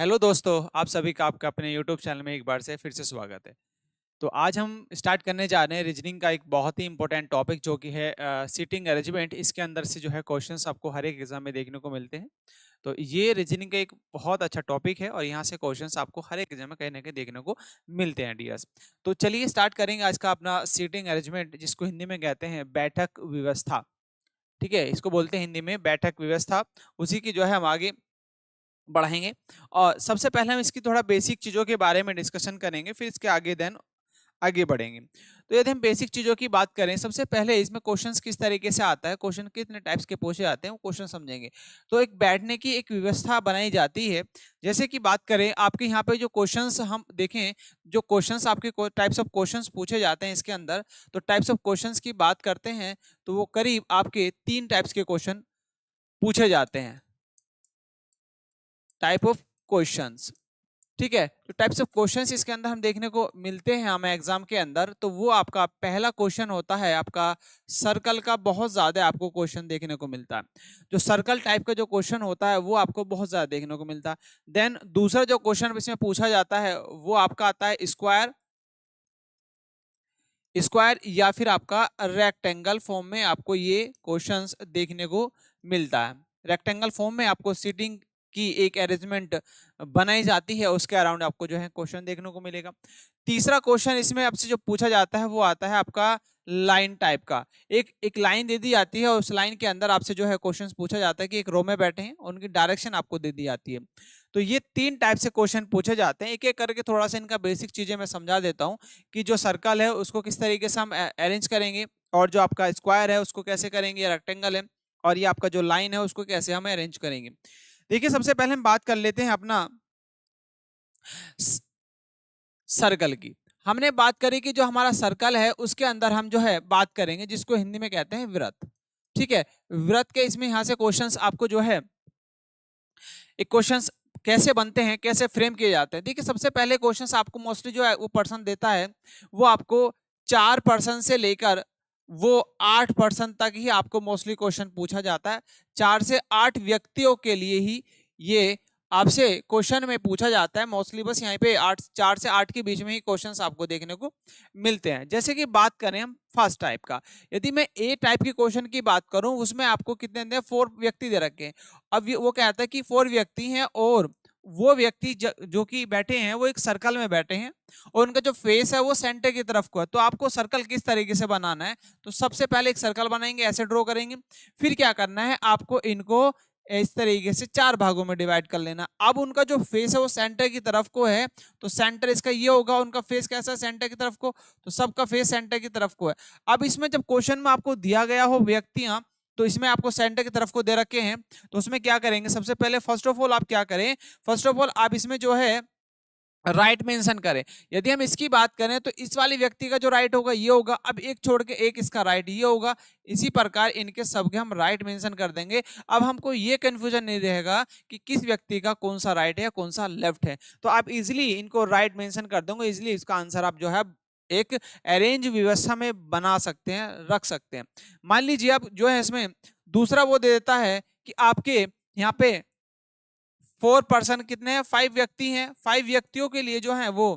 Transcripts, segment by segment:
Hello दोस्तों, आप सभी का आपका अपने यूट्यूब चैनल में एक बार से फिर से स्वागत है। तो आज हम स्टार्ट करने जा रहे हैं रीजनिंग का एक बहुत ही इंपॉर्टेंट टॉपिक जो कि है सीटिंग अरेंजमेंट। इसके अंदर से जो है क्वेश्चंस आपको हर एक एग्जाम में देखने को मिलते हैं। तो ये रीजनिंग का एक बहुत अच्छा टॉपिक है और यहाँ से क्वेश्चंस आपको हर एक एग्जाम में कहीं ना कहीं देखने को मिलते हैं डियर्स। तो चलिए स्टार्ट करेंगे आज का अपना सीटिंग अरेंजमेंट, जिसको हिंदी में कहते हैं बैठक व्यवस्था। ठीक है, इसको बोलते हैं हिंदी में बैठक व्यवस्था। उसी की जो है हम आगे बढ़ाएंगे। और सबसे पहले हम इसकी थोड़ा बेसिक चीजों के बारे में डिस्कशन करेंगे, फिर इसके आगे देन आगे बढ़ेंगे। तो यदि हम बेसिक चीजों की बात करें, सबसे पहले इसमें क्वेश्चंस किस तरीके से आता है, क्वेश्चन कितने टाइप्स के पूछे जाते हैं वो क्वेश्चन समझेंगे। तो एक बैठने की एक व्यवस्था बनाई जाती है। जैसे कि बात करें आपके यहाँ पे जो क्वेश्चंस हम देखें, जो क्वेश्चंस आपके टाइप्स ऑफ क्वेश्चंस पूछे जाते हैं इसके अंदर, तो टाइप्स ऑफ क्वेश्चंस की बात करते हैं तो वो करीब आपके 3 टाइप्स के क्वेश्चन पूछे जाते हैं। टाइप ऑफ क्वेश्चंस, ठीक है। तो टाइप्स ऑफ क्वेश्चंस इसके अंदर हम देखने को मिलते हैं हमें एग्जाम के अंदर। तो वो आपका पहला क्वेश्चन होता है आपका सर्कल का। बहुत ज्यादा आपको क्वेश्चन देखने को मिलता है, जो सर्कल टाइप का जो क्वेश्चन होता है वो आपको बहुत ज्यादा देखने को मिलता है। देन दूसरा जो क्वेश्चन इसमें पूछा जाता है वो आपका आता है स्क्वायर, स्क्वायर या फिर आपका रेक्टेंगल फॉर्म में आपको ये क्वेश्चंस देखने को मिलता है। रेक्टेंगल फॉर्म में आपको सीटिंग की एक अरेंजमेंट बनाई जाती है, उसके अराउंड आपको जो है क्वेश्चन देखने को मिलेगा। तीसरा क्वेश्चन इसमें आपसे जो पूछा जाता है वो आता है आपका लाइन टाइप का। एक एक लाइन दे दी जाती है और उस लाइन के अंदर आपसे जो है क्वेश्चन पूछा जाता है कि एक रो में बैठे हैं, उनकी डायरेक्शन आपको दे दी जाती है। तो ये 3 टाइप से क्वेश्चन पूछे जाते हैं। एक एक करके थोड़ा सा इनका बेसिक चीजें मैं समझा देता हूँ कि जो सर्कल है उसको किस तरीके से हम अरेंज करेंगे, और जो आपका स्क्वायर है उसको कैसे करेंगे, रेक्टेंगल है, और ये आपका जो लाइन है उसको कैसे हम अरेंज करेंगे। देखिए, सबसे पहले हम बात कर लेते हैं अपना सर्कल की। हमने बात करी कि जो हमारा सर्कल है उसके अंदर हम जो है बात करेंगे जिसको हिंदी में कहते हैं वृत्त। ठीक है, वृत्त के इसमें यहाँ से क्वेश्चंस आपको जो है एक क्वेश्चंस कैसे बनते हैं, कैसे फ्रेम किए जाते हैं। देखिए, सबसे पहले क्वेश्चंस आपको मोस्टली जो है वो पर्सन देता है, वो आपको 4% से लेकर वो 8% तक ही आपको मोस्टली क्वेश्चन पूछा जाता है। 4 से 8 व्यक्तियों के लिए ही ये आपसे क्वेश्चन में पूछा जाता है मोस्टली। बस यहाँ पे 4 से 8 के बीच में ही क्वेश्चंस आपको देखने को मिलते हैं। जैसे कि बात करें हम फर्स्ट टाइप का, यदि मैं ए टाइप के क्वेश्चन की बात करूं, उसमें आपको कितने दे 4 व्यक्ति दे रखे हैं। अब वो कहता है कि 4 व्यक्ति हैं और वो व्यक्ति जो कि बैठे हैं वो एक सर्कल में बैठे हैं और उनका जो फेस है वो सेंटर की तरफ को है। तो आपको सर्कल किस तरीके से बनाना है, तो सबसे पहले एक सर्कल बनाएंगे, ऐसे ड्रॉ करेंगे। फिर क्या करना है, आपको इनको इस तरीके से 4 भागों में डिवाइड कर लेना। अब उनका जो फेस है वो सेंटर की तरफ को है, तो सेंटर इसका ये होगा। उनका फेस कैसा है, सेंटर की तरफ को, तो सबका फेस सेंटर की तरफ को है। अब इसमें जब क्वेश्चन में आपको दिया गया हो व्यक्तियां, तो इसमें आपको सेंटर की तरफ को दे रखे हैं, तो उसमें क्या करेंगे, सबसे पहले फर्स्ट ऑफ ऑल आप क्या करें, फर्स्ट ऑफ ऑल आप इसमें जो है राइट मेंशन करें। यदि हम इसकी बात करें तो इस वाले व्यक्ति का जो राइट होगा ये होगा, अब एक छोड़ के एक इसका राइट ये होगा। इसी प्रकार इनके सबके हम राइट मेंशन कर देंगे। अब हमको ये कंफ्यूजन नहीं रहेगा कि किस व्यक्ति का कौन सा राइट है या कौन सा लेफ्ट है। तो आप इजिली इनको राइट मेंशन कर दोगे, इजिली इसका आंसर आप जो है एक अरेंज व्यवस्था में बना सकते हैं, रख सकते हैं। मान लीजिए आप जो है इसमें दूसरा वो दे देता है कि आपके यहाँ पे 4 पर्सन कितने हैं, 5 व्यक्ति हैं। 5 व्यक्तियों के लिए जो है वो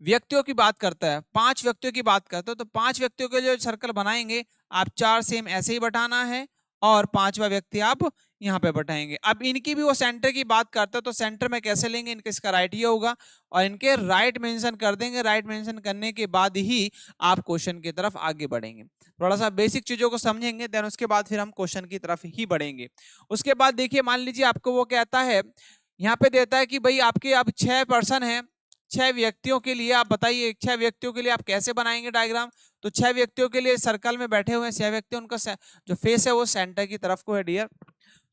व्यक्तियों की बात करता है, 5 व्यक्तियों की बात करता है। तो 5 व्यक्तियों के लिए सर्कल बनाएंगे, आप 4 सेम ऐसे ही बटाना है और 5वां व्यक्ति आप यहाँ पे बटाएंगे। अब इनकी भी वो सेंटर की बात करता है, तो सेंटर में कैसे लेंगे, इनके इसका राइट ये होगा और इनके राइट मेंशन कर देंगे। राइट मेंशन करने के बाद ही आप क्वेश्चन की तरफ आगे बढ़ेंगे। थोड़ा सा बेसिक चीजों को समझेंगे, देन उसके बाद फिर हम क्वेश्चन की तरफ ही बढ़ेंगे। उसके बाद देखिए, मान लीजिए आपको वो कहता है, यहाँ पे देता है कि भाई आपके अब 6 पर्सन हैं, 6 व्यक्तियों के लिए आप बताइए, 6 व्यक्तियों के लिए आप कैसे बनाएंगे डायग्राम। तो 6 व्यक्तियों के लिए सर्कल में बैठे हुए हैं 6 व्यक्ति, उनका जो फेस है वो सेंटर की तरफ को है डियर।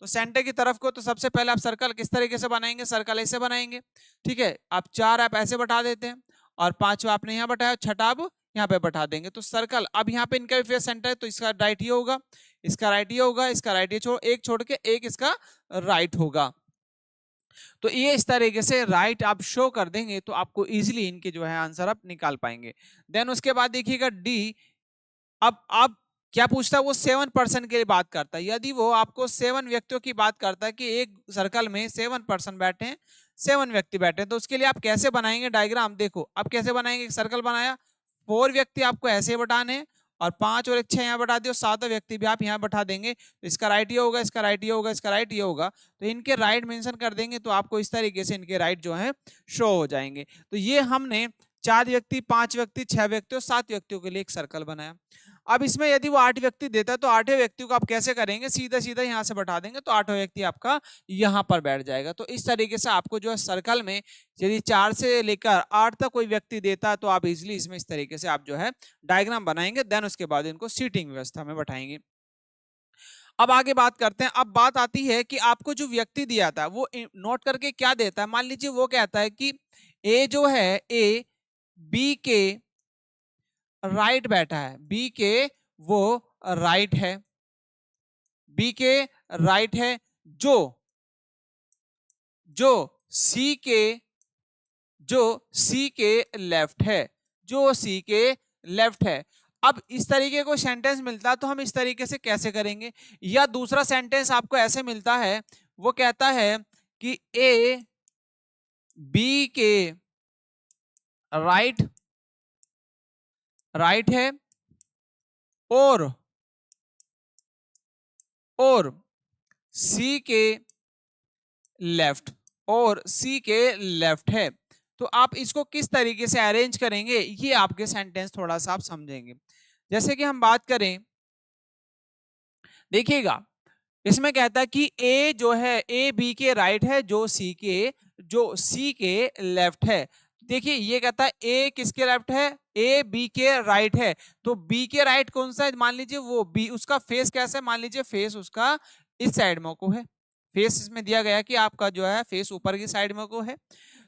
तो सेंटर की तरफ को, तो सबसे पहले आप सर्कल किस तरीके से बनाएंगे, सर्कल ऐसे बनाएंगे। ठीक है, आप 4 आप ऐसे बैठा देते हैं और 5वां आपने यहाँ बैठाया, छठा आप यहाँ पे बैठा देंगे। तो सर्कल अब यहाँ पे इनका भी फेस सेंटर है, तो इसका राइट ये होगा, इसका राइट ये होगा, इसका राइट ये एक छोड़ के एक इसका राइट होगा। तो ये इस तरीके से राइट आप शो कर देंगे तो आपको इजीली इनके जो है आंसर आप निकाल पाएंगे। देन उसके बाद देखिएगा डी। अब क्या पूछता है, वो 7% के लिए बात करता है। यदि वो आपको 7 व्यक्तियों की बात करता है कि एक सर्कल में 7 पर्सन बैठे हैं, 7 व्यक्ति बैठे हैं, तो उसके लिए आप कैसे बनाएंगे डायग्राम? देखो आप कैसे बनाएंगे। एक सर्कल बनाया, 4 व्यक्ति आपको ऐसे बटाने हैं और 5 और 1 6 यहाँ बैठा दिए, 7 व्यक्ति भी आप यहाँ बैठा देंगे। तो इसका राइट ये होगा, इसका राइट ये होगा, इसका राइट ये होगा। तो इनके राइट मेंशन कर देंगे तो आपको इस तरीके से इनके राइट जो है शो हो जाएंगे। तो ये हमने 4 व्यक्ति, 5 व्यक्ति, 6 व्यक्ति और 7 व्यक्तियों के लिए एक सर्कल बनाया। अब इसमें यदि वो 8 व्यक्ति देता है तो 8वें व्यक्ति को आप कैसे करेंगे, सीधा सीधा यहाँ से बैठा देंगे तो 8वां व्यक्ति आपका यहाँ पर बैठ जाएगा। तो इस तरीके से आपको जो है सर्कल में यदि 4 से लेकर 8 तक कोई व्यक्ति देता है तो आप इजिली इसमें इस तरीके से आप जो है डायग्राम बनाएंगे, देन उसके बाद इनको सीटिंग व्यवस्था में बैठाएंगे। अब आगे बात करते हैं। अब बात आती है कि आपको जो व्यक्ति दिया था वो नोट करके क्या देता है। मान लीजिए वो कहता है कि ए जो है, ए बी के राइट बैठा है, बी के वो राइट है, बी के राइट है, जो जो सी के जो सी के लेफ्ट है, जो सी के लेफ्ट है। अब इस तरीके को सेंटेंस मिलता है तो हम इस तरीके से कैसे करेंगे। या दूसरा सेंटेंस आपको ऐसे मिलता है, वो कहता है कि ए बी के राइट राइट है और सी के लेफ्ट, और सी के लेफ्ट है। तो आप इसको किस तरीके से अरेंज करेंगे, ये आपके सेंटेंस थोड़ा सा आप समझेंगे। जैसे कि हम बात करें, देखिएगा इसमें कहता है कि ए जो है, ए बी के राइट है, जो सी के लेफ्ट है। देखिए ये कहता है ए किसके लेफ्ट है, ए बी के राइट है। तो बी के राइट कौन सा है, मान लीजिए वो बी, उसका फेस कैसा है, मान लीजिए फेस उसका इस साइड में को है। फेस इसमें दिया गया कि आपका जो है फेस ऊपर की साइड में को है।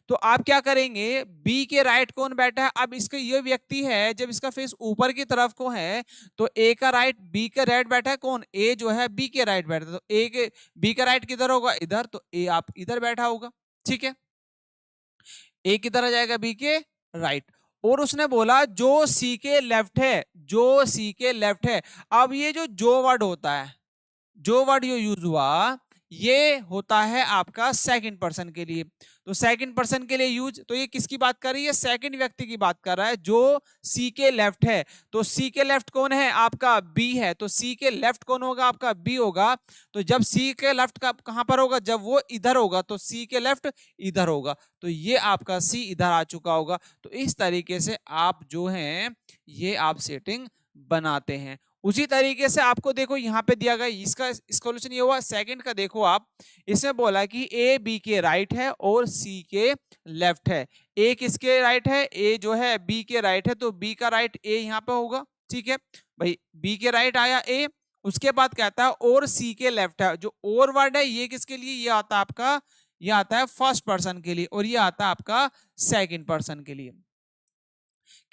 तो आप क्या करेंगे, बी के राइट कौन बैठा है, अब इसका ये व्यक्ति है, जब इसका फेस ऊपर की तरफ को है तो ए का राइट बी का राइट बैठा है कौन, ए जो है बी के राइट बैठा है। तो ए के बी का राइट किधर होगा, इधर, तो ए आप इधर बैठा होगा। ठीक है, ए किधर आ जाएगा, बी के राइट। और उसने बोला जो सी के लेफ्ट है, जो सी के लेफ्ट है। अब ये जो वर्ड होता है, जो वर्ड ये यूज हुआ, ये होता है आपका सेकंड पर्सन के लिए। तो सेकंड पर्सन के लिए यूज, तो ये किसकी बात कर रही है, सेकंड व्यक्ति की बात कर रहा है, जो सी के लेफ्ट है। तो सी के लेफ्ट कौन है, आपका बी है। तो सी के लेफ्ट कौन होगा, आपका बी होगा। तो जब सी के लेफ्ट का कहां पर होगा, जब वो इधर होगा, तो सी के लेफ्ट इधर होगा। तो ये आपका सी इधर आ चुका होगा। तो इस तरीके से आप जो है ये आप सेटिंग बनाते हैं। उसी तरीके से आपको देखो यहाँ पे दिया गया, इसका सॉल्यूशन ये हुआ। सेकंड का देखो आप, इसमें बोला कि ए बी के राइट है और सी के लेफ्ट है। ए किसके राइट है, ए जो है बी के राइट है, तो बी का राइट ए यहाँ पे होगा। ठीक है भाई, बी के राइट आया ए। उसके बाद कहता है और सी के लेफ्ट है। जो और वर्ड है ये किसके लिए, ये आता है आपका, ये आता है फर्स्ट पर्सन के लिए, और ये आता है आपका सेकंड पर्सन के लिए।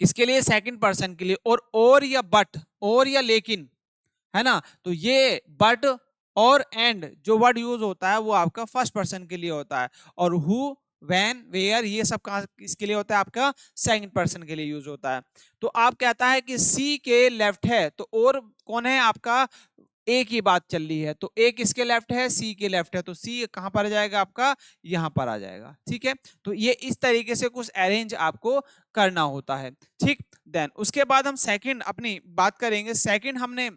किसके लिए, सेकंड पर्सन के लिए। और या बट, और या लेकिन, है ना। तो ये बट और एंड जो वर्ड यूज होता है वो आपका फर्स्ट पर्सन के लिए होता है। और हु, व्हेन, वेयर, ये सब कहां किसके लिए होता है, आपका सेकंड पर्सन के लिए यूज होता है। तो आप कहता है कि सी के लेफ्ट है, तो और कौन है आपका, ए की बात चल रही है। तो ए किसके लेफ्ट है, सी के लेफ्ट है। तो सी कहां पर आ जाएगा, आपका यहां पर आ जाएगा। ठीक है, तो ये इस तरीके से कुछ अरेंज आपको करना होता है। ठीक, देन उसके बाद हम सेकंड अपनी बात करेंगे। सेकंड हमने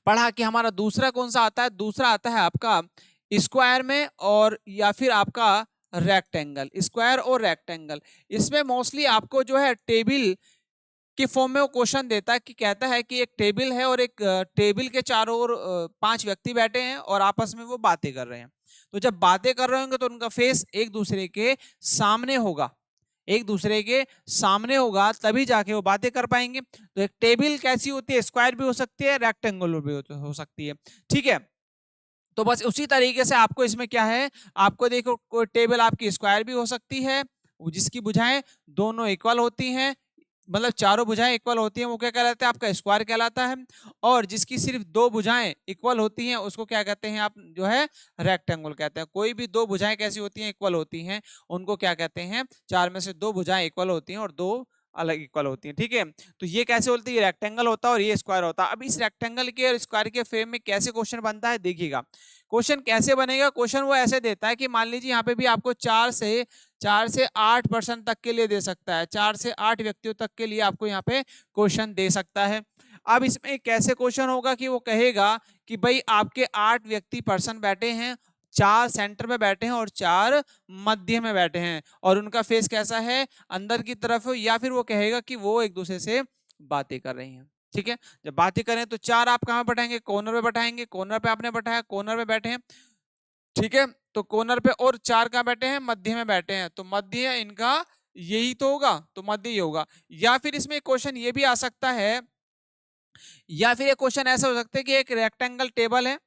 पढ़ा कि हमारा दूसरा कौन सा आता है, दूसरा आता है आपका स्क्वायर में, और या फिर आपका रेक्टेंगल, स्क्वायर और रेक्टेंगल। इसमें मोस्टली आपको जो है टेबल के फॉर्म में वो क्वेश्चन देता है कि कहता है कि एक टेबल है और एक टेबल के चारों ओर 5 व्यक्ति बैठे हैं और आपस में वो बातें कर रहे हैं। तो जब बातें कर रहे होंगे तो उनका फेस एक दूसरे के सामने होगा, एक दूसरे के सामने होगा, तभी जाके वो बातें कर पाएंगे। तो एक टेबल कैसी होती है, स्क्वायर भी हो सकती है, रेक्टेंगुलर भी हो सकती है। ठीक है, तो बस उसी तरीके से आपको इसमें क्या है, आपको देखो कोई टेबल आपकी स्क्वायर भी हो सकती है, जिसकी भुजाएं दोनों इक्वल होती हैं, मतलब चारों भुजाएं इक्वल होती हैं, वो क्या कहलाता है, आपका स्क्वायर कहलाता है। और जिसकी सिर्फ 2 भुजाएं इक्वल होती हैं उसको क्या कहते हैं, आप जो है रेक्टेंगल कहते हैं। कोई भी 2 भुजाएं कैसी होती हैं, इक्वल होती हैं, उनको क्या कहते हैं, 4 में से 2 भुजाएं इक्वल होती हैं और 2 अलग इक्वल होती है। ठीक है, तो ये कैसे होती है, रेक्टेंगल होता है और ये स्क्वायर होता है। अब इस रेक्टेंगल के और स्क्वायर के फ्रेम में कैसे क्वेश्चन बनता है देखिएगा। क्वेश्चन कैसे बनेगा, क्वेश्चन वो ऐसे देता है कि मान लीजिए यहाँ पे भी आपको 4 से 8% तक के लिए दे सकता है, 4 से 8 व्यक्तियों तक के लिए आपको यहाँ पे क्वेश्चन दे सकता है। अब इसमें कैसे क्वेश्चन होगा कि वो कहेगा कि भाई आपके 8 व्यक्ति पर्सन बैठे हैं, 4 सेंटर में बैठे हैं और 4 मध्य में बैठे हैं, और उनका फेस कैसा है, अंदर की तरफ, या फिर वो कहेगा कि वो एक दूसरे से बातें कर रही हैं। ठीक है, जब बातें करें तो 4 आप कहां बैठाएंगे, कॉर्नर पे बैठाएंगे, कॉर्नर पे आपने बैठाया, कॉर्नर पे बैठे हैं। ठीक है, तो कॉर्नर पे, और 4 कहां बैठे हैं, मध्य में बैठे हैं, तो मध्य इनका यही तो होगा, तो मध्य ही होगा। या फिर इसमें क्वेश्चन ये भी आ सकता है, या फिर एक क्वेश्चन ऐसा हो सकता है कि एक रेक्टेंगल टेबल है,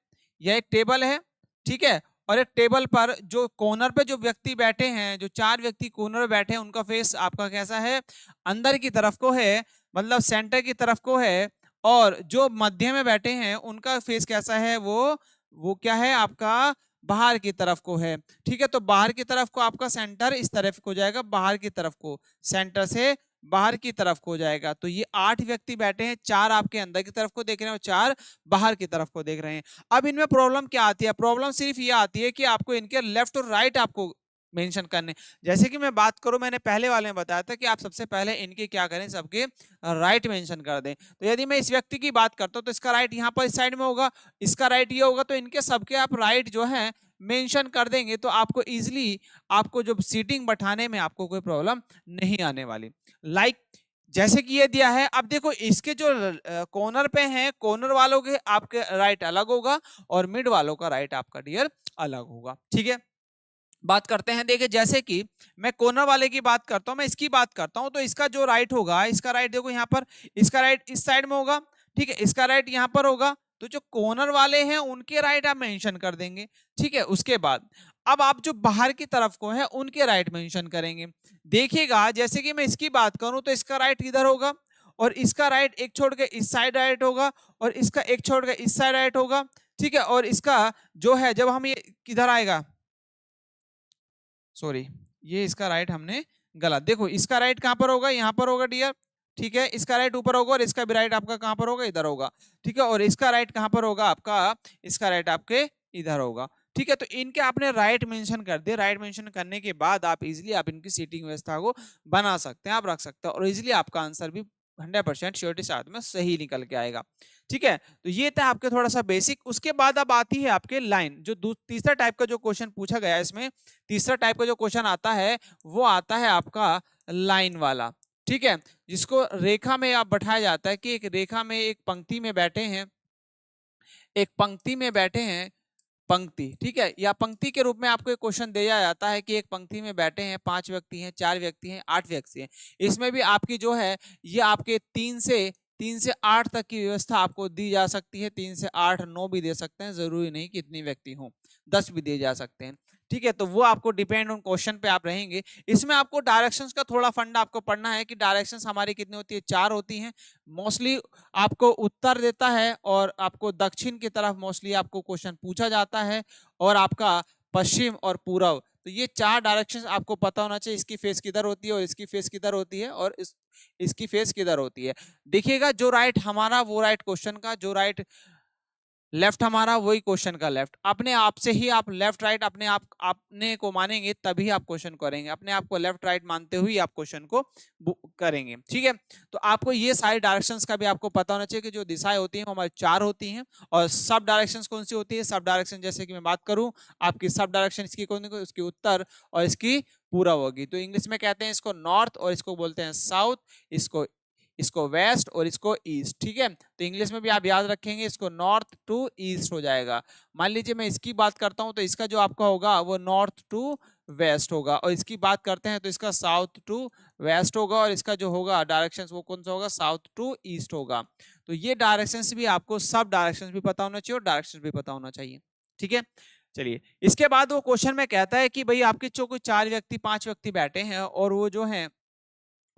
या एक टेबल है, ठीक है, और एक टेबल पर जो कॉर्नर पे जो व्यक्ति बैठे हैं, जो 4 व्यक्ति कॉर्नर पे बैठे हैं, उनका फेस आपका कैसा है, अंदर की तरफ को है, मतलब सेंटर की तरफ को है, और जो मध्य में बैठे हैं उनका फेस कैसा है, वो क्या है आपका, बाहर की तरफ को है। ठीक है, तो बाहर की तरफ को आपका सेंटर इस तरफ को जाएगा, बाहर की तरफ को, सेंटर से बाहर की तरफ को जाएगा। तो ये 8 व्यक्ति बैठे हैं, 4 आपके अंदर की तरफ को देख रहे हैं और 4 बाहर की तरफ को देख रहे हैं। अब इनमें प्रॉब्लम क्या आती है, प्रॉब्लम सिर्फ ये आती है कि आपको इनके लेफ्ट और राइट आपको मेंशन करने। जैसे कि मैं बात करूं, मैंने पहले वाले में बताया था कि आप सबसे पहले इनके क्या करें, सबके राइट मेंशन कर दें। तो यदि मैं इस व्यक्ति की बात करता हूं तो इसका राइट यहाँ पर इस साइड में होगा, इसका राइट ये होगा, तो इनके सबके आप राइट जो है मेंशन कर देंगे, तो आपको इजिली आपको जो सीटिंग बैठाने में आपको कोई प्रॉब्लम नहीं आने वाली। लाइक जैसे कि ये दिया है, अब देखो इसके जो कॉर्नर पे हैं, कॉर्नर वालों के आपके राइट अलग होगा और मिड वालों का राइट आपका डियर अलग होगा। ठीक है, बात करते हैं, देखिए जैसे कि मैं कॉर्नर वाले की बात करता हूं, मैं इसकी बात करता हूं, तो इसका जो राइट होगा, इसका राइट देखो यहाँ पर, इसका राइट इस साइड में होगा। ठीक है, इसका राइट यहाँ पर होगा, तो जो कॉर्नर वाले हैं उनके राइट आप मेंशन कर देंगे। ठीक है, उसके बाद अब आप जो बाहर की तरफ को है उनके राइट मेंशन करेंगे। देखिएगा जैसे कि मैं इसकी बात करूं तो इसका राइट इधर होगा, और इसका राइट एक छोड़ के इस साइड राइट होगा, और इसका एक छोड़ के इस साइड राइट होगा। ठीक है, और इसका जो है, जब हम ये किधर आएगा, सॉरी, ये इसका राइट हमने गलत, देखो इसका राइट कहां पर होगा, यहाँ पर होगा डियर। ठीक है, इसका राइट ऊपर होगा, और इसका भी राइट आपका कहां पर होगा, इधर होगा। ठीक है, और इसका राइट कहां पर होगा आपका, इसका राइट आपके इधर होगा। ठीक है, तो इनके आपने राइट मेंशन कर दिए। राइट मेंशन करने के बाद आप इजीली आप इनकी सीटिंग व्यवस्था को बना सकते हैं, आप रख सकते हैं, और इजीली आपका आंसर भी 100% श्योरिटी साथ में सही निकल के आएगा। ठीक है, तो ये था आपके थोड़ा सा बेसिक। उसके बाद अब आती है आपके लाइन, जो तीसरा टाइप का जो क्वेश्चन पूछा गया है इसमें, तीसरा टाइप का जो क्वेश्चन आता है वो आता है आपका लाइन वाला। ठीक है, जिसको रेखा में आप बैठाया जाता है कि एक रेखा में एक पंक्ति में बैठे हैं, एक पंक्ति में बैठे हैं, पंक्ति। ठीक है, या पंक्ति के रूप में आपको एक क्वेश्चन दिया जाता है कि एक पंक्ति में बैठे हैं 5 व्यक्ति हैं, 4 व्यक्ति हैं, 8 व्यक्ति हैं। इसमें भी आपकी जो है ये आपके 3 से 8 तक की व्यवस्था आपको दी जा सकती है। 3 से 8, 9 भी दे सकते हैं, जरूरी नहीं कि इतनी व्यक्ति हों, 10 भी दिए जा सकते हैं। ठीक है, तो वो आपको डिपेंड ऑन क्वेश्चन पे आप रहेंगे। इसमें आपको डायरेक्शंस का थोड़ा फंड आपको पढ़ना है कि डायरेक्शंस हमारी कितनी होती है, 4 होती हैं। मोस्टली आपको उत्तर देता है, और आपको दक्षिण की तरफ मोस्टली आपको क्वेश्चन पूछा जाता है, और आपका पश्चिम और पूर्व। तो ये 4 डायरेक्शंस आपको पता होना चाहिए, इसकी फेस किधर होती है, और इसकी फेस किधर होती है, और इसकी फेस किधर होती है। देखिएगा जो राइट हमारा वो राइट क्वेश्चन का, जो राइट लेफ्ट हमारा वही क्वेश्चन का लेफ्ट। अपने आप से ही आप लेफ्ट राइट अपने आप अपने को मानेंगे तभी आप क्वेश्चन करेंगे, अपने आप को लेफ्ट राइट मानते हुए आप क्वेश्चन को करेंगे। ठीक है, तो आपको ये सारी डायरेक्शंस का भी आपको पता होना चाहिए कि जो दिशाएं होती हैं वो हमारी 4 होती हैं, और सब डायरेक्शंस कौन सी होती है, सब डायरेक्शन जैसे कि मैं बात करूं आपकी सब डायरेक्शन इसकी कौन सी, उसकी उत्तर और इसकी पूर्व होगी। तो इंग्लिश में कहते हैं इसको नॉर्थ, और इसको बोलते हैं साउथ, इसको वेस्ट और इसको ईस्ट। ठीक है, तो इंग्लिश में भी आप याद रखेंगे, इसको नॉर्थ टू ईस्ट हो जाएगा। मान लीजिए मैं इसकी बात करता हूं तो इसका जो आपका होगा वो नॉर्थ टू वेस्ट होगा, और इसकी बात करते हैं तो इसका साउथ टू वेस्ट होगा, और इसका जो होगा डायरेक्शंस वो कौन सा होगा, साउथ टू ईस्ट होगा। तो ये डायरेक्शंस भी आपको, सब डायरेक्शंस भी पता होना चाहिए और डायरेक्शंस भी पता होना चाहिए। ठीक है, चलिए इसके बाद वो क्वेश्चन में कहता है कि भाई आपके जो कोई 4 व्यक्ति 5 व्यक्ति बैठे हैं, और वो जो है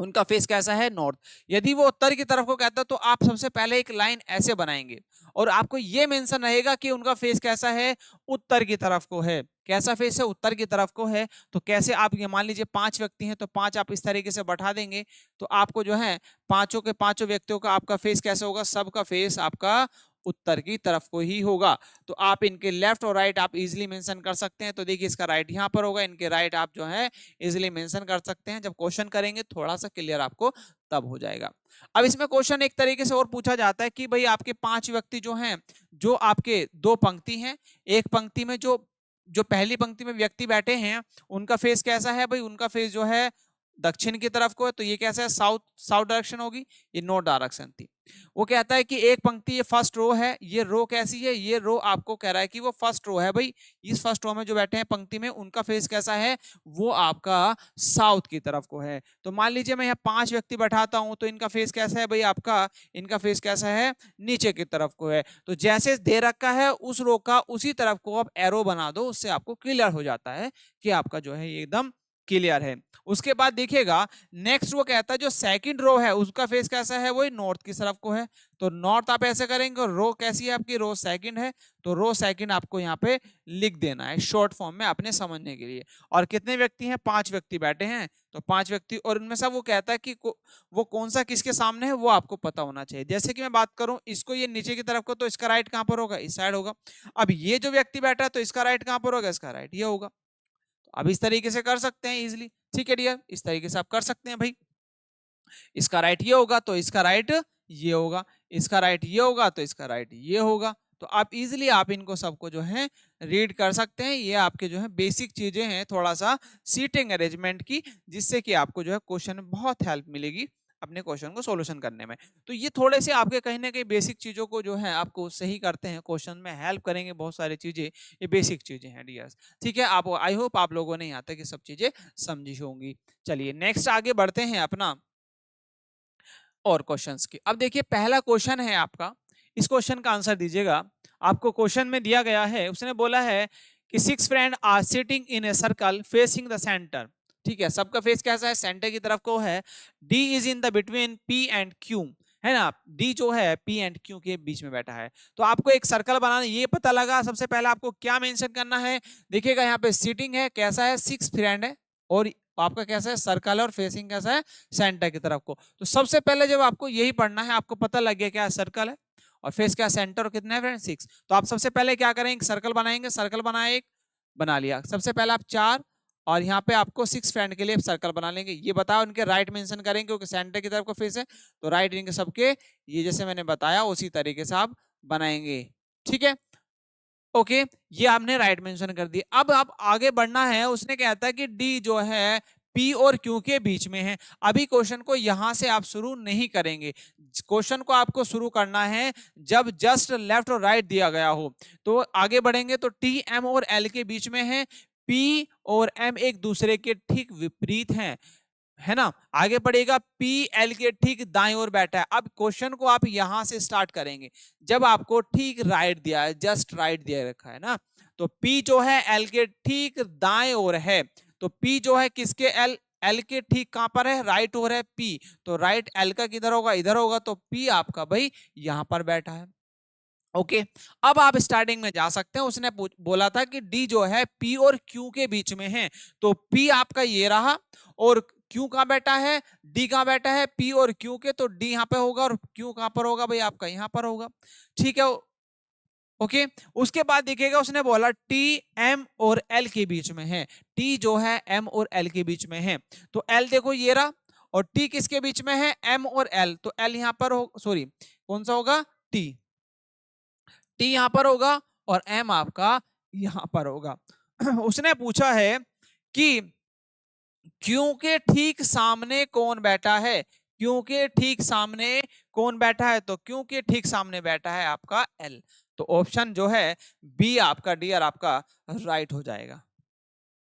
उनका फेस कैसा है, नॉर्थ। यदि वो उत्तर की तरफ को कहता है तो आप सबसे पहले एक लाइन ऐसे बनाएंगे और आपको ये मेंशन रहेगा कि उनका फेस कैसा है, उत्तर की तरफ को है। कैसा फेस है, उत्तर की तरफ को है। तो कैसे, आप ये मान लीजिए 5 व्यक्ति हैं तो 5 आप इस तरीके से बैठा देंगे तो आपको जो है पांचों के पांचों व्यक्तियों का आपका फेस कैसे होगा, सबका फेस आपका उत्तर की तरफ को ही होगा। तो आप इनके लेफ्ट और राइट आप इजीली मेंशन कर सकते हैं। तो देखिए इसका राइट यहाँ पर होगा, इनके राइट आप जो है इजीली मेंशन कर सकते हैं। जब क्वेश्चन करेंगे थोड़ा सा क्लियर आपको तब हो जाएगा। अब इसमें क्वेश्चन एक तरीके से और पूछा जाता है कि भाई आपके 5 व्यक्ति जो हैं, जो आपके 2 पंक्ति हैं, एक पंक्ति में जो जो पहली पंक्ति में व्यक्ति बैठे हैं उनका फेस कैसा है, भाई उनका फेस जो है दक्षिण की तरफ को है। तो ये कैसा है, साउथ साउथ डायरेक्शन होगी, ये नॉर्थ डायरेक्शन थी। वो कहता है कि एक पंक्ति ये फर्स्ट रो है, ये रो कैसी है, ये रो आपको कह रहा है कि वो फर्स्ट रो है। भाई इस फर्स्ट रो में जो बैठे हैं पंक्ति में उनका फेस कैसा है, वो आपका साउथ की तरफ को है। तो मान लीजिए मैं यहाँ 5 व्यक्ति बैठाता हूं तो इनका फेस कैसा है, भाई आपका इनका फेस कैसा है, नीचे की तरफ को है। तो जैसे दे रखा है उस रो का उसी तरफ को आप एरो बना दो, उससे आपको क्लियर हो जाता है कि आपका जो है एकदम क्लियर है। उसके बाद देखिएगा नेक्स्ट वो कहता है जो सेकंड रो है उसका फेस कैसा है, वही नॉर्थ की तरफ को है। तो नॉर्थ आप ऐसे करेंगे और रो कैसी है आपकी, रो सेकंड है। तो रो सेकंड आपको यहाँ पे लिख देना है शॉर्ट फॉर्म में अपने समझने के लिए। और कितने व्यक्ति हैं, 5 व्यक्ति बैठे हैं। तो 5 व्यक्ति और उनमें से वो कहता है कि वो कौन सा किसके सामने है वो आपको पता होना चाहिए। जैसे कि मैं बात करूं इसको, ये नीचे की तरफ को, तो इसका राइट कहां पर होगा, इस साइड होगा। अब ये जो व्यक्ति बैठा है तो इसका राइट कहां पर होगा, इसका राइट ये होगा। अब इस तरीके से कर सकते हैं इजीली, ठीक है डियर, इस तरीके से आप कर सकते हैं। भाई इसका राइट ये होगा तो इसका राइट ये होगा, इसका राइट ये होगा तो इसका राइट ये होगा। तो आप इजीली आप इनको सबको जो है रीड कर सकते हैं। ये आपके जो है बेसिक चीजें हैं थोड़ा सा सीटिंग अरेंजमेंट की, जिससे कि आपको जो है क्वेश्चन में बहुत हेल्प मिलेगी अपने क्वेश्चन को सॉल्यूशन करने में। तो ये थोड़े से आपके कहीं ना कहीं बेसिक चीजों को जो है आपको सही करते हैं, क्वेश्चन में हेल्प करेंगे बहुत सारी चीजें। ये बेसिक चीजें हैं डियर्स, ठीक है। आप आई होप आप लोगों ने यहाँ तक ये सब चीजें समझी होंगी। चलिए नेक्स्ट आगे बढ़ते हैं अपना और क्वेश्चंस की। अब देखिए पहला क्वेश्चन है आपका, इस क्वेश्चन का आंसर दीजिएगा। आपको क्वेश्चन में दिया गया है, उसने बोला है कि 6 friend are sitting in a circle facing the centre. ठीक है, सबका फेस कैसा है, सेंटर की तरफ को है। D is in the between P and Q, है ना, डी जो है पी एंड क्यू के बीच में बैठा है। तो आपको एक सर्कल बनाना, ये पता लगा सबसे पहले आपको क्या मेंशन करना है। देखिएगा यहाँ पे सीटिंग है, कैसा है, 6 फ्रेंड है और आपका कैसा है, सर्कल है और फेसिंग कैसा है, सेंटर की तरफ को। तो सबसे पहले जब आपको यही पढ़ना है, आपको पता लग गया क्या सर्कल है और फेस क्या सेंटर और कितना है फ्रेंड 6। तो आप सबसे पहले क्या करेंगे, सर्कल बनाएंगे। सर्कल बनाए, एक बना लिया। सबसे पहले आप 4 और यहाँ पे आपको 6 फ्रेंड के लिए सर्कल बना लेंगे। ये बताओ उनके राइट मेंशन करेंगे क्योंकि सेंटर की तरफ को फेस है, तो राइट इनके सबके ये जैसे मैंने बताया उसी तरीके से आप बनाएंगे, ठीक है। ओके, ये आपने राइट मेंशन कर दिया। अब आप आगे बढ़ना है, उसने कहता है कि डी जो है पी और क्यू के बीच में है। अभी क्वेश्चन को यहां से आप शुरू नहीं करेंगे, क्वेश्चन को आपको शुरू करना है जब जस्ट लेफ्ट और राइट दिया गया हो। तो आगे बढ़ेंगे तो टी एम और एल के बीच में है, पी और एम एक दूसरे के ठीक विपरीत हैं, है ना। आगे पड़ेगा पी एल के ठीक दाएं ओर बैठा है। अब क्वेश्चन को आप यहां से स्टार्ट करेंगे जब आपको ठीक राइट दिया है, जस्ट राइट दिया रखा है ना। तो पी जो है एल के ठीक दाएं ओर है। तो पी जो है किसके, एल एल के ठीक कहां पर है, राइट ओर है पी। तो राइट एल का किधर होगा, इधर होगा। तो पी आपका भाई यहां पर बैठा है। ओके, अब आप स्टार्टिंग में जा सकते हैं। उसने बोला था कि डी जो है पी और क्यू के बीच में है। तो पी आपका ये रहा और क्यू कहां बैठा है, डी कहां बैठा है, पी और क्यू के। तो डी यहां पे होगा और क्यू कहां पर होगा, भाई आपका यहां पर होगा, ठीक है। ओके, उसके बाद देखिएगा उसने बोला टी एम और एल के बीच में है। टी जो है एम और एल के बीच में है। तो एल देखो ये रहा और टी किसके बीच में है, एम और एल। तो एल यहां पर हो, सॉरी कौन सा होगा, टी, टी यहां पर होगा और एम आपका यहां पर होगा। उसने पूछा है कि क्यू के ठीक सामने कौन बैठा है, क्यू के ठीक सामने कौन बैठा है। तो क्यू के ठीक सामने बैठा है आपका एल। तो ऑप्शन जो है बी आपका डियर आपका राइट हो जाएगा।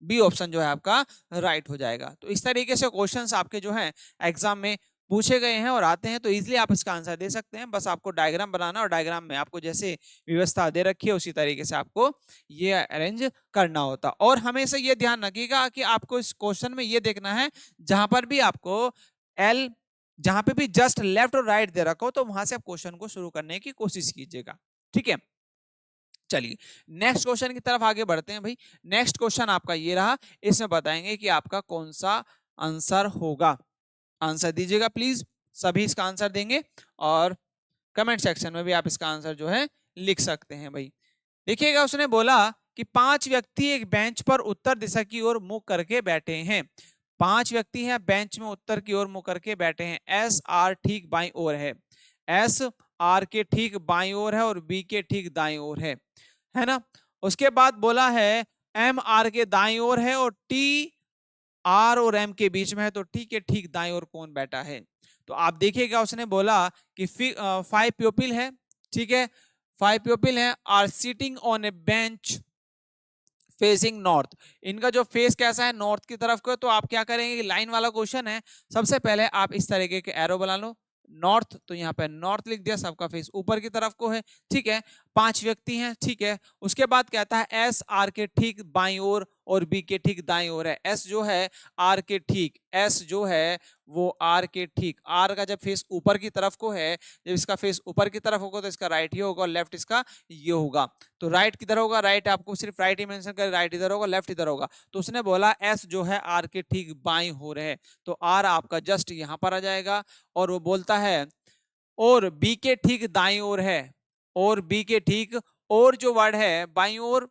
बी ऑप्शन जो है आपका राइट हो जाएगा। तो इस तरीके से क्वेश्चंस आपके जो है एग्जाम में पूछे गए हैं और आते हैं, तो इजीली आप इसका आंसर दे सकते हैं। बस आपको डायग्राम बनाना और डायग्राम में आपको जैसे व्यवस्था दे रखी है उसी तरीके से आपको ये अरेंज करना होता। और हमेशा ये ध्यान रखिएगा कि आपको इस क्वेश्चन में ये देखना है जहां पर भी आपको एल जहां पे भी जस्ट लेफ्ट और राइट दे रखा हो तो वहां से आप क्वेश्चन को शुरू करने की कोशिश कीजिएगा, ठीक है। चलिए नेक्स्ट क्वेश्चन की तरफ आगे बढ़ते हैं भाई। नेक्स्ट क्वेश्चन आपका ये रहा, इसमें बताएंगे कि आपका कौन सा आंसर होगा। आंसर दीजिएगा प्लीज, सभी इसका आंसर देंगे और कमेंट सेक्शन में भी आप इसका आंसर जो है लिख सकते हैं भाई। देखिएगा उसने बोला कि 5 व्यक्ति एक बेंच पर उत्तर दिशा की ओर मुख करके बैठे हैं। 5 व्यक्ति हैं बेंच में उत्तर की ओर मुख करके बैठे हैं। एस आर ठीक बाईं ओर है, एस आर के ठीक बाईं ओर है और बी के ठीक दाईं ओर है ना। उसके बाद बोला है एम आर के दाईं ओर है और टी आर और एम के बीच में है, तो टी के ठीक दाईं ओर कौन बैठा है। तो आप देखिएगा उसने बोला कि 5 पीपल है, ठीक है, 5 पीपल हैं are sitting on a bench facing north. इनका जो फेस कैसा है, नॉर्थ की तरफ को। तो आप क्या करेंगे, लाइन वाला क्वेश्चन है, सबसे पहले आप इस तरीके के एरो बना लो, नॉर्थ, तो यहाँ पे नॉर्थ लिख दिया, सबका फेस ऊपर की तरफ को है, ठीक है। 5 व्यक्ति हैं, ठीक है। उसके बाद कहता है एस आर के ठीक बाईं ओर और बी के ठीक दाईं ओर है। एस जो है आर के ठीक, एस जो है वो आर के ठीक, आर का जब फेस ऊपर की तरफ को है, जब इसका फेस ऊपर की तरफ होगा तो इसका राइट ही होगा और लेफ्ट इसका ये होगा। तो राइट किधर होगा, राइट आपको सिर्फ राइट ही मेंशन कर, राइट इधर होगा, लेफ्ट इधर होगा। तो उसने बोला एस जो है आर के ठीक बाईं ओर है, तो आर आपका जस्ट यहां पर आ जाएगा। और वो बोलता है और बी के ठीक दाईं ओर है, और बी के ठीक, और जो वर्ड है बाईं ओर,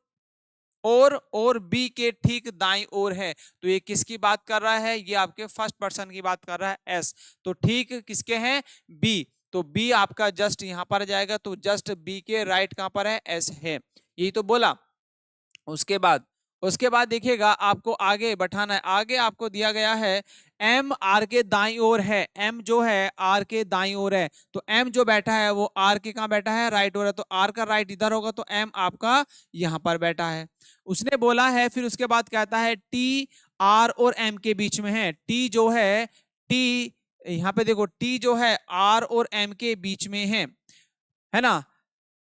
और बी के ठीक दाईं ओर है, तो ये किसकी बात कर रहा है, ये आपके फर्स्ट पर्सन की बात कर रहा है, एस। तो ठीक किसके हैं, बी, तो बी आपका जस्ट यहां पर जाएगा, तो जस्ट बी के राइट कहां पर है, एस है, यही तो बोला। उसके बाद देखिएगा आपको आगे बैठाना है, आगे आपको दिया गया है एम आर के दाईं ओर है, एम जो है आर के दाईं ओर है, तो एम जो बैठा है वो आर के कहां बैठा है, राइट ओर है, तो आर का राइट इधर होगा, तो एम आपका यहां पर बैठा है। उसने बोला है फिर उसके बाद कहता है टी आर और एम के बीच में है, टी जो है, टी यहां पे देखो, टी जो है आर और एम के बीच में है ना,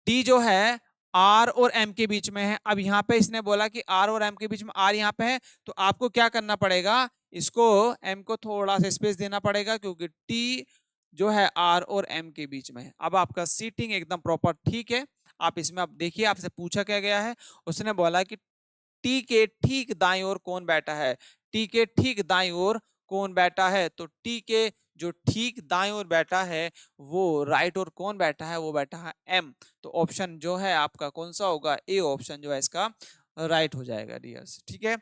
टी जो है आर और एम के बीच में है। अब यहाँ पे इसने बोला कि आर और एम के बीच में, आर यहाँ पे है, तो आपको क्या करना पड़ेगा, इसको एम को थोड़ा सा स्पेस देना पड़ेगा, क्योंकि टी जो है आर और एम के बीच में है। अब आपका सीटिंग एकदम प्रॉपर ठीक है। आप इसमें अब देखिए आपसे पूछा क्या गया है, उसने बोला कि टी के ठीक दाईं ओर कौन बैठा है, टी के ठीक दाईं ओर कौन बैठा है, तो टी के जो ठीक दाईं ओर बैठा है वो राइट और कौन बैठा है, वो बैठा है एम। तो ऑप्शन जो है आपका कौन सा होगा, ए ऑप्शन जो है इसका राइट हो जाएगा डियर्स, ठीक है।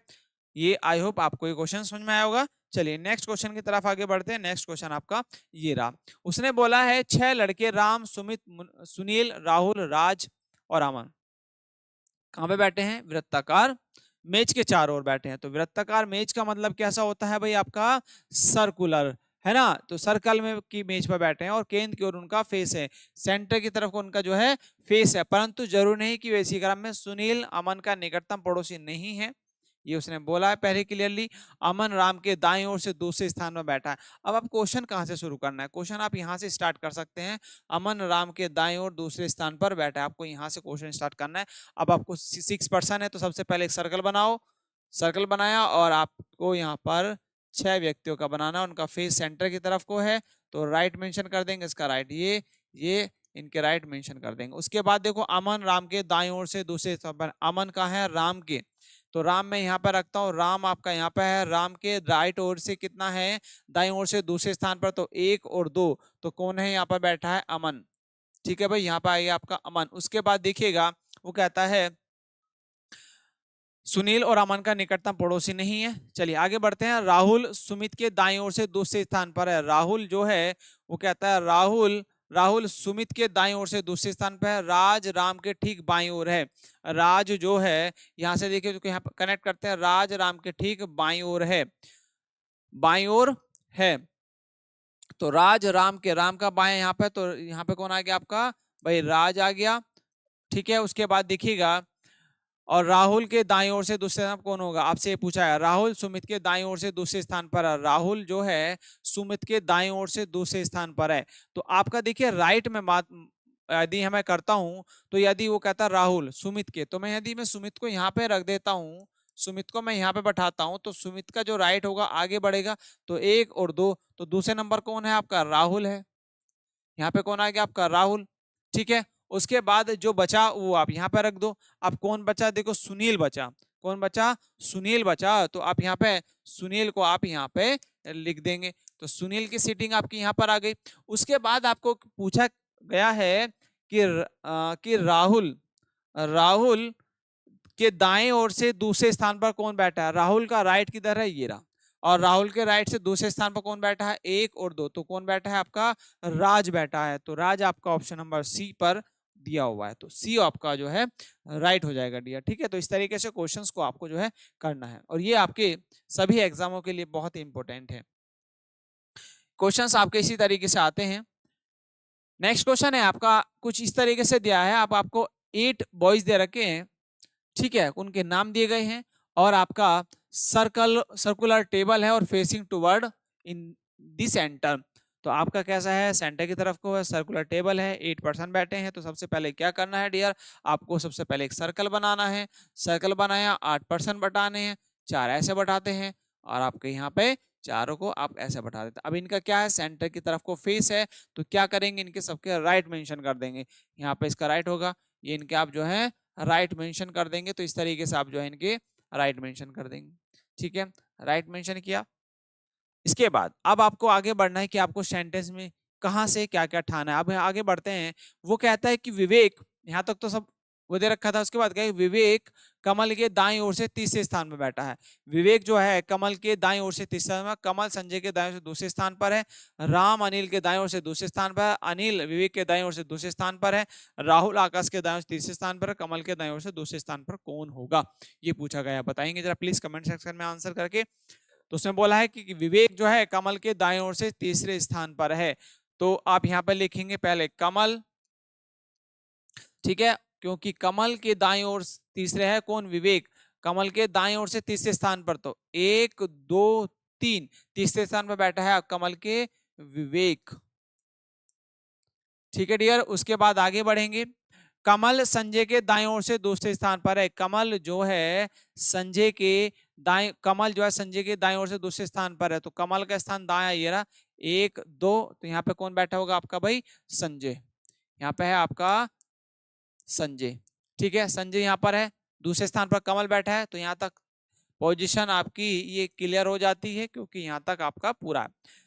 ये आई होप आपको ये क्वेश्चन समझ में आया होगा। चलिए नेक्स्ट क्वेश्चन की तरफ आगे बढ़ते हैं। नेक्स्ट क्वेश्चन आपका ये रहा, उसने बोला है 6 लड़के राम, सुमित, सुनील, राहुल, राज और अमन कहां पे बैठे हैं, वृत्ताकार मेज के चारों ओर बैठे हैं। तो वृत्ताकार मेज का मतलब कैसा होता है भाई, आपका सर्कुलर, है ना। तो सर्कल में की मेज पर बैठे हैं और केंद्र की ओर उनका फेस है, सेंटर की तरफ उनका जो है फेस है, परंतु जरूर नहीं कि वैसी क्रम में सुनील अमन का निकटतम पड़ोसी नहीं है, ये उसने बोला है पहले क्लियरली। अमन राम के दाईं ओर से दूसरे स्थान में बैठा है। अब आप क्वेश्चन कहां से शुरू करना है, क्वेश्चन आप यहां से स्टार्ट कर सकते हैं, अमन राम के दाईं ओर दूसरे स्थान पर बैठा है, आपको यहां से क्वेश्चन स्टार्ट करना है। अब आपको 6 पर्सन है, तो सबसे पहले एक सर्कल बनाओ, सर्कल बनाया और आपको यहाँ पर 6 व्यक्तियों का बनाना, उनका फेस सेंटर की तरफ को है, तो राइट मेंशन कर देंगे, इसका राइट ये इनके राइट मेंशन कर देंगे। उसके बाद देखो अमन राम के दाईं ओर से दूसरे स्थान पर, अमन का है राम के, तो राम मैं यहाँ पर रखता हूँ, राम आपका यहाँ पे है, राम के राइट ओर से कितना है, दाईं ओर से दूसरे स्थान पर, तो 1 और 2, तो कौन है यहाँ पर बैठा है, अमन, ठीक है भाई, यहाँ पर आइए आपका अमन। उसके बाद देखिएगा वो कहता है सुनील और अमन का निकटतम पड़ोसी नहीं है। चलिए आगे बढ़ते हैं, राहुल सुमित के दाईं ओर से दूसरे स्थान पर है, राहुल जो है वो कहता है राहुल सुमित के दाईं ओर से दूसरे स्थान पर है, राज राम के ठीक बाईं ओर है, राज जो है यहां से देखिए तो यहाँ पर कनेक्ट करते हैं, राज राम के ठीक बाईं ओर है, तो राज राम का बाएं यहाँ पे, तो यहाँ पे कौन आ गया आपका भाई, राज आ गया, ठीक है। उसके बाद देखिएगा और राहुल के दाईं ओर से दूसरे स्थान कौन होगा, आपसे ये पूछा है, राहुल सुमित के दाईं ओर से दूसरे स्थान पर है, राहुल जो है सुमित के दाईं ओर से दूसरे स्थान पर है। तो आपका देखिए राइट में बात यदि मैं करता हूं, तो यदि वो कहता राहुल सुमित के, तो मैं यदि मैं सुमित को यहाँ पे रख देता हूं, सुमित को मैं यहाँ पे बैठाता हूँ तो सुमित का जो राइट होगा आगे बढ़ेगा, तो 1 और 2, तो दूसरे नंबर कौन है आपका, राहुल है। यहाँ पे कौन आ गया आपका, राहुल। ठीक है, उसके बाद जो बचा वो आप यहाँ पे रख दो। अब कौन बचा, देखो सुनील बचा। कौन बचा, सुनील बचा, तो आप यहाँ पे सुनील को आप यहाँ पे लिख देंगे। तो सुनील की सीटिंग आपकी यहाँ पर आ गई। उसके बाद आपको पूछा गया है कि राहुल राहुल के दाएं ओर से दूसरे स्थान पर कौन बैठा है। राहुल का राइट किधर है, ये रहा। और राहुल के राइट से दूसरे स्थान पर कौन बैठा है, 1 और 2, तो कौन बैठा है आपका, राज बैठा है। तो राज आपका ऑप्शन नंबर सी पर दिया हुआ है, तो सी आपका जो है राइट हो जाएगा डियर। ठीक है, तो इस तरीके से क्वेश्चंस को आपको जो है करना है, और ये आपके सभी एग्जामों के लिए बहुत इंपॉर्टेंट है। क्वेश्चंस आपके इसी तरीके से आते हैं। नेक्स्ट क्वेश्चन है आपका कुछ इस तरीके से दिया है, आपको 8 बॉयज दे रखे हैं। ठीक है, उनके नाम दिए गए हैं, और आपका सर्कुलर टेबल है और facing toward in the centre. तो आपका कैसा है, सेंटर की तरफ को है, सर्कुलर टेबल है, 8 पर्सन बैठे हैं। तो सबसे पहले क्या करना है डियर, आपको सबसे पहले एक सर्कल बनाना है। सर्कल बनाया, 8 पर्सन बटाने हैं, 4 ऐसे बटाते हैं, और आपके यहाँ पे चारों को आप ऐसे बैठा देते हैं। अब इनका क्या है, सेंटर की तरफ को फेस है, तो क्या करेंगे, इनके सबके राइट मेंशन कर देंगे। यहाँ पे इसका राइट होगा, ये इनके आप जो है राइट मेंशन कर देंगे। तो इस तरीके से आप जो है इनके राइट मेंशन कर देंगे। ठीक है, राइट मेंशन किया। इसके बाद अब आपको आगे बढ़ना है कि आपको सेंटेंस में कहां से क्या क्या ठाना है। अब आगे बढ़ते हैं। वो कहता है कि विवेक, यहां तक तो सब वो दे रखा था। उसके बाद क्या, विवेक कमल के दाईं ओर से तीसरे स्थान पर बैठा है। विवेक जो है कमल के दाईं ओर से तीसरे स्थान पर, कमल संजय के दाईं ओर से दूसरे स्थान पर है, राम अनिल के दाईं ओर से दूसरे स्थान पर है, अनिल विवेक के दाईं ओर से दूसरे स्थान पर है, राहुल आकाश के दाईं ओर से तीसरे स्थान पर है, कमल के दाईं ओर से दूसरे स्थान पर कौन होगा, ये पूछा गया। बताएंगे जरा प्लीज कमेंट सेक्शन में आंसर करके। तो उसमें बोला है कि विवेक जो है कमल के दाएं ओर से तीसरे स्थान पर है। तो आप यहाँ पर लिखेंगे पहले कमल। ठीक है, क्योंकि कमल के दाएं ओर तीसरे है कौन, विवेक। कमल के दाएं ओर से तीसरे स्थान पर, तो 1 2 3 तीसरे स्थान पर बैठा है कमल के विवेक। ठीक है डियर, उसके बाद आगे बढ़ेंगे। कमल संजय के दाएं ओर से दूसरे स्थान पर है। कमल जो है संजय के दाएं, कमल जो है संजय के दाएं ओर से दूसरे स्थान पर है। तो कमल का स्थान दाया ये रहा, 1 2, तो यहाँ पे कौन बैठा होगा आपका भाई, संजय। यहाँ पे है आपका संजय। ठीक है, संजय यहाँ पर है, दूसरे स्थान पर कमल बैठा है। तो यहाँ तक पोजीशन आपकी ये क्लियर हो जाती है, क्योंकि यहाँ तक आपका पूरा है।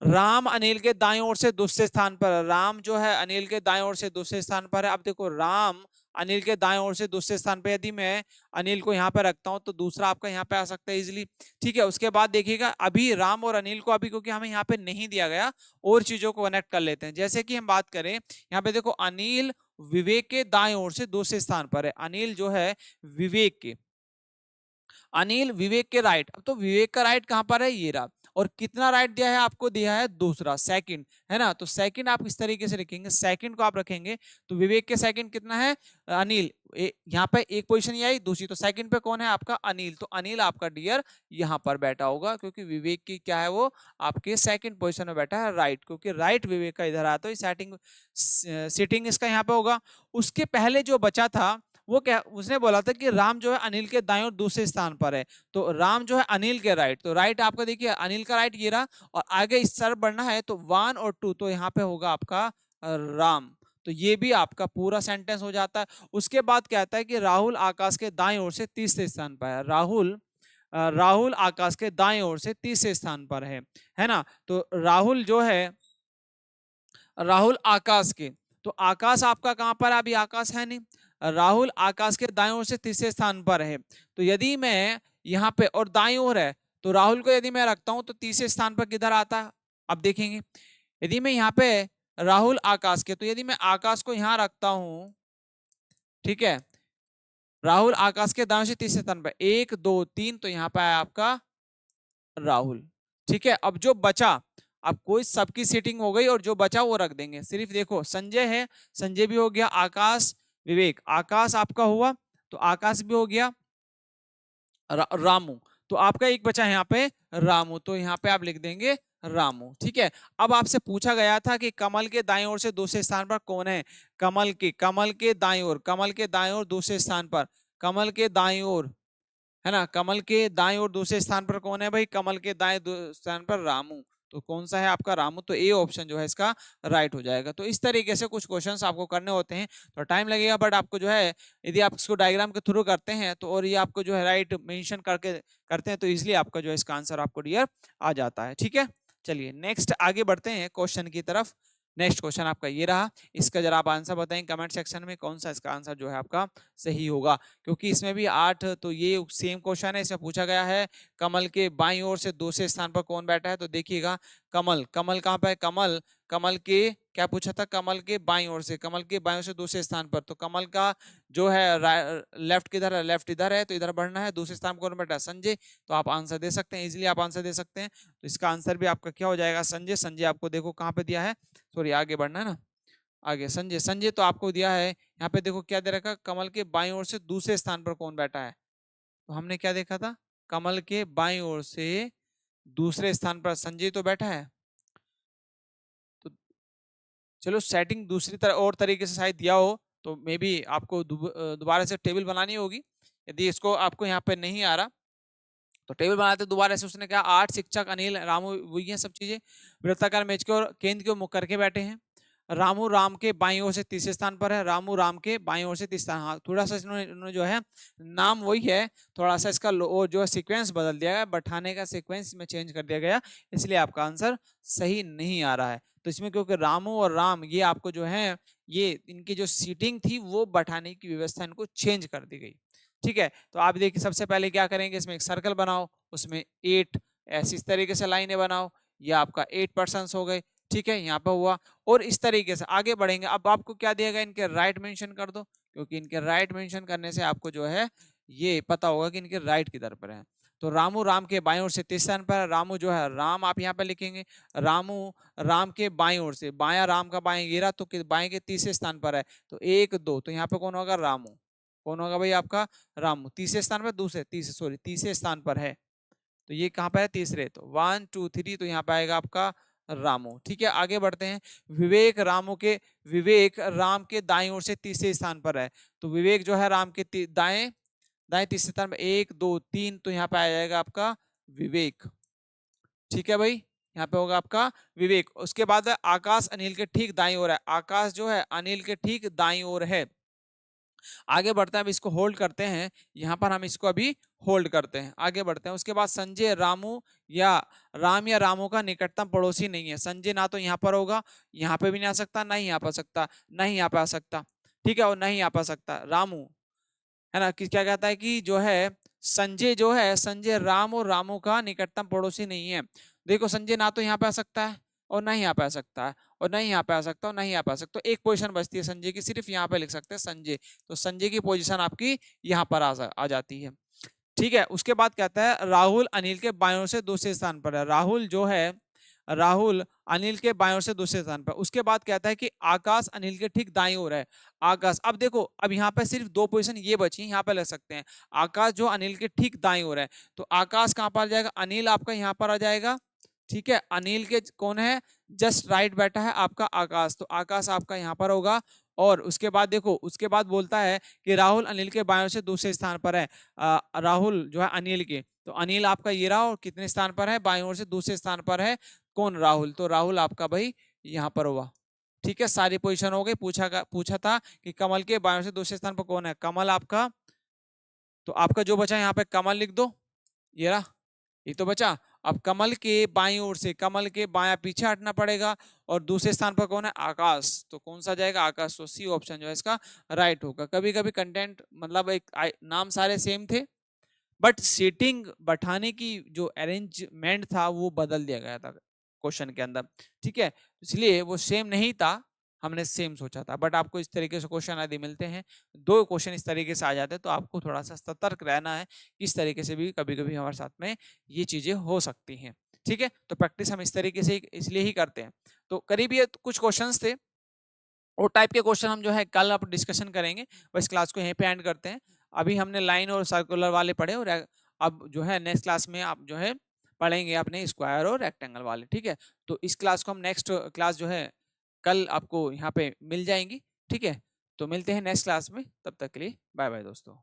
राम अनिल के दाएं ओर से दूसरे स्थान पर, राम जो है अनिल के दाएं ओर से दूसरे स्थान पर है। अब देखो राम अनिल के दाएं ओर से दूसरे स्थान पर, यदि मैं अनिल को यहाँ पे रखता हूं तो दूसरा आपका यहाँ पे आ सकता है इजिली। ठीक है, उसके बाद देखिएगा अभी राम और अनिल को अभी क्योंकि हमें यहाँ पे नहीं दिया गया, और चीजों को कनेक्ट कर लेते हैं। जैसे कि हम बात करें यहाँ पे देखो अनिल विवेक के दाएं ओर से दूसरे स्थान पर है। अनिल जो है विवेक के, अनिल विवेक के राइट। अब तो विवेक का राइट कहां पर है, ये रहा। और कितना राइट दिया है आपको, दिया है दूसरा, सेकंड, है ना। तो सेकंड आप इस तरीके से रखेंगे, सेकंड को आप रखेंगे तो विवेक के सेकंड कितना है, अनिल। यहाँ पे एक पोजीशन ये आई, दूसरी, तो सेकंड पे कौन है आपका, अनिल। तो अनिल आपका डियर यहाँ पर बैठा होगा, क्योंकि विवेक की क्या है, वो आपके सेकंड पोजीशन में बैठा है, राइट। क्योंकि राइट विवेक का इधर आता है, सेटिंग सीटिंग इसका यहाँ पे होगा। उसके पहले जो बचा था वो क्या, उसने बोला था कि राम जो है अनिल के दाएं और दूसरे स्थान पर है। तो राम जो है अनिल के राइट, तो राइट आपका देखिए अनिल का राइट ये रहा। और आगे इस तरफ बढ़ना है तो 1 और 2, तो यहाँ पे होगा आपका राम। तो ये भी आपका पूरा सेंटेंस हो जाता है। उसके बाद कहता है कि राहुल आकाश के दाएं ओर से तीसरे स्थान पर है। राहुल आकाश के दाएं ओर से तीसरे स्थान पर है ना। तो राहुल जो है, राहुल आकाश के, तो आकाश आपका कहां पर है, अभी आकाश है नहीं। राहुल आकाश के दाएं ओर से तीसरे स्थान पर है। तो यदि मैं यहाँ पे, और दाएं ओर है, तो राहुल को यदि मैं रखता हूं तो तीसरे स्थान पर किधर आता है, अब देखेंगे। यदि मैं यहाँ पे राहुल आकाश के, तो यदि मैं आकाश को यहाँ रखता हूं, ठीक है, राहुल आकाश के दाएं से तीसरे स्थान पर, 1 2 3, तो यहाँ पे आया आपका राहुल। ठीक है, अब जो बचा, अब कोई सबकी सीटिंग हो गई, और जो बचा वो रख देंगे। सिर्फ देखो संजय है, संजय भी हो गया, आकाश विवेक, आकाश आपका हुआ, तो आकाश भी हो गया, रामू, तो आपका एक बचा यहाँ पे रामू, तो यहाँ पे आप लिख देंगे रामू। ठीक है, अब आपसे पूछा गया था कि कमल के दाएं ओर से दूसरे स्थान पर कौन है। कमल के दाएं ओर, कमल के दाएं ओर दूसरे स्थान पर, कमल के दाएं ओर है ना। कमल के दाएं और दूसरे स्थान पर कौन है भाई, कमल के दाएं स्थान पर रामू, तो कौन सा है आपका रामू, तो ए ऑप्शन जो है इसका राइट हो जाएगा। तो इस तरीके से कुछ क्वेश्चंस आपको करने होते हैं, तो टाइम लगेगा, बट आपको जो है यदि आप इसको डायग्राम के थ्रू करते हैं तो, और ये आपको जो है राइट मेंशन करके करते हैं, तो इसलिए आपका जो है इसका आंसर आपको डियर आ जाता है। ठीक है, चलिए नेक्स्ट आगे बढ़ते हैं क्वेश्चन की तरफ। नेक्स्ट क्वेश्चन आपका ये रहा, इसका जरा आप आंसर बताएं कमेंट सेक्शन में, कौन सा इसका आंसर जो है आपका सही होगा, क्योंकि इसमें भी 8, तो ये सेम क्वेश्चन है, इसमें पूछा गया है कमल के बाईं ओर से दूसरे स्थान पर कौन बैठा है, तो देखिएगा कमल, कमल कहाँ पे है, कमल, कमल के क्या पूछा था, कमल के बाईं ओर से, कमल के बाईं ओर से दूसरे स्थान पर, तो कमल का जो है लेफ्ट किधर है, लेफ्ट इधर है, तो इधर बढ़ना है, दूसरे स्थान पर कौन बैठा है, संजय, तो आप आंसर दे सकते हैं, इजिली आप आंसर दे सकते हैं। तो इसका आंसर भी आपका क्या हो जाएगा, संजय, संजय आपको देखो कहाँ पे दिया है, सॉरी आगे बढ़ना है ना, आगे संजय, संजय तो आपको दिया है यहाँ पे, देखो क्या दे रखा है, कमल के बाईं ओर से दूसरे स्थान पर कौन बैठा है, तो हमने क्या देखा था, कमल के बाईं ओर से दूसरे स्थान पर संजय तो बैठा है। तो चलो सेटिंग दूसरी तरह और तरीके से शायद दिया हो, तो मे बी आपको दोबारा से टेबल बनानी होगी, यदि इसको आपको यहाँ पे नहीं आ रहा तो टेबल बनाते दोबारा से। उसने कहा 8 शिक्षक अनिल रामू वही है सब चीजें वृत्ताकार मेज के और केंद्र के मुख करके बैठे हैं। रामू राम के बाईं ओर से तीसरे स्थान पर है, रामू राम के बाईं ओर से तीसरा, हाँ थोड़ा सा इन्होंने जो है नाम वही है, थोड़ा सा इसका जो है सीक्वेंस बदल दिया गया, बैठाने का सीक्वेंस में चेंज कर दिया गया, इसलिए आपका आंसर सही नहीं आ रहा है। तो इसमें क्योंकि रामू और राम ये आपको जो है ये इनकी जो सीटिंग थी वो बैठाने की व्यवस्था इनको चेंज कर दी गई। ठीक है, तो आप देखिए सबसे पहले क्या करेंगे, इसमें एक सर्कल बनाओ, उसमें 8 ऐसी इस तरीके से लाइनें बनाओ, ये आपका 8 पर्सन्स हो गए। ठीक है, यहाँ पे हुआ, और इस तरीके से आगे बढ़ेंगे। अब आपको क्या दिया गया, इनके राइट मेंशन कर दो, क्योंकि इनके राइट मेंशन करने से आपको जो है ये पता होगा कि इनके राइट किधर पर है। तो रामू राम के बाईं ओर से तीसरे स्थान पर है, रामू जो है राम आप यहाँ पे लिखेंगे, रामू राम के बाईं ओर से, बाया राम का बाएं गिरा तो बाएं के तीसरे स्थान पर है, तो 1 2, तो यहाँ पे कौन होगा, रामू, कौन होगा भाई आपका, रामू, तीसरे स्थान पर, दूसरे तीसरे सॉरी तीसरे स्थान पर है, तो ये कहाँ पे है, तीसरे, तो 1 2 3, तो यहाँ पे आएगा आपका रामू। ठीक है, आगे बढ़ते हैं। विवेक रामू के, विवेक राम के दाएं ओर से तीसरे स्थान पर है, तो विवेक जो है राम के दाएं दाएं तीसरे स्थान पर 1 2 3, तो यहाँ पे आ जाएगा आपका विवेक। ठीक है भाई, यहाँ पे होगा आपका विवेक। उसके बाद आकाश अनिल के ठीक दाई ओर है, आकाश जो है अनिल के ठीक दाई ओर है। आगे बढ़ते हैं, अब इसको होल्ड करते हैं, यहाँ पर हम इसको अभी होल्ड करते हैं, आगे बढ़ते हैं। उसके बाद संजय रामू या राम या रामू का निकटतम पड़ोसी नहीं है, संजय ना तो यहाँ पर होगा, यहाँ पे भी नहीं आ सकता, नहीं यहाँ पर सकता, नहीं यहाँ पे आ सकता, ठीक है, और नहीं यहाँ पर सकता। रामू है ना, कि क्या कहता है कि जो है संजय जो है, संजय राम और रामू का निकटतम पड़ोसी नहीं है। देखो संजय ना तो यहाँ पे आ सकता है और ना ही यहाँ पे आ सकता है, और नहीं यहाँ पे आ सकता और नहीं यहाँ पे आ सकता, तो एक पोजीशन बचती है संजय की, सिर्फ यहाँ पे लिख सकते हैं संजय, तो संजय की पोजीशन आपकी यहाँ पर आ जाती है। ठीक है, उसके बाद कहता है राहुल अनिल के बाएं ओर से दूसरे स्थान पर है, राहुल जो है राहुल अनिल के बाएं ओर से दूसरे स्थान पर। उसके बाद कहता है कि आकाश अनिल के ठीक दाईं ओर है, आकाश, अब देखो अब यहाँ पे सिर्फ 2 पोजीशन ये बची, यहाँ पे लग सकते हैं, आकाश जो अनिल के ठीक दाईं ओर है, तो आकाश कहाँ पर आ जाएगा, अनिल आपका यहाँ पर आ जाएगा। ठीक है, अनिल के कौन है, जस्ट राइट बैठा है आपका आकाश, तो आकाश आपका यहाँ पर होगा। और उसके बाद देखो, उसके बाद बोलता है कि राहुल अनिल के बाएं ओर से दूसरे स्थान पर है, राहुल जो है अनिल के, तो अनिल आपका ये रहा, और कितने स्थान पर है, बाएं ओर से दूसरे स्थान पर है कौन, राहुल, तो राहुल आपका भाई यहाँ पर होगा। ठीक है, सारी पोजीशन हो गई। पूछा था कि कमल के बाएं ओर से दूसरे स्थान पर कौन है, कमल आपका, तो आपका जो बचा यहाँ पे कमल लिख दो, ये रहा, ये तो बचा। अब कमल के बाईं ओर से, कमल के बाया पीछे हटना पड़ेगा, और दूसरे स्थान पर कौन है, आकाश, तो कौन सा जाएगा, आकाश, तो सी ऑप्शन जो है इसका राइट होगा। कभी कभी कंटेंट मतलब एक नाम सारे सेम थे, बट सीटिंग बैठाने की जो अरेंजमेंट था वो बदल दिया गया था क्वेश्चन के अंदर। ठीक है, इसलिए वो सेम नहीं था, हमने सेम सोचा था, बट आपको इस तरीके से क्वेश्चन यदि मिलते हैं, 2 क्वेश्चन इस तरीके से आ जाते हैं, तो आपको थोड़ा सा सतर्क रहना है, इस तरीके से भी कभी कभी हमारे साथ में ये चीजें हो सकती हैं। ठीक है, तो प्रैक्टिस हम इस तरीके से इसलिए ही करते हैं। तो करीब ये कुछ क्वेश्चन थे, और टाइप के क्वेश्चन हम जो है कल आप डिस्कशन करेंगे। बस क्लास को यहीं पे एंड करते हैं। अभी हमने लाइन और सर्कुलर वाले पढ़े, और अब जो है नेक्स्ट क्लास में आप जो है पढ़ेंगे अपने स्क्वायर और रेक्टेंगल वाले। ठीक है, तो इस क्लास को हम नेक्स्ट क्लास जो है कल आपको यहाँ पे मिल जाएंगी। ठीक है, तो मिलते हैं नेक्स्ट क्लास में, तब तक के लिए बाय बाय दोस्तों।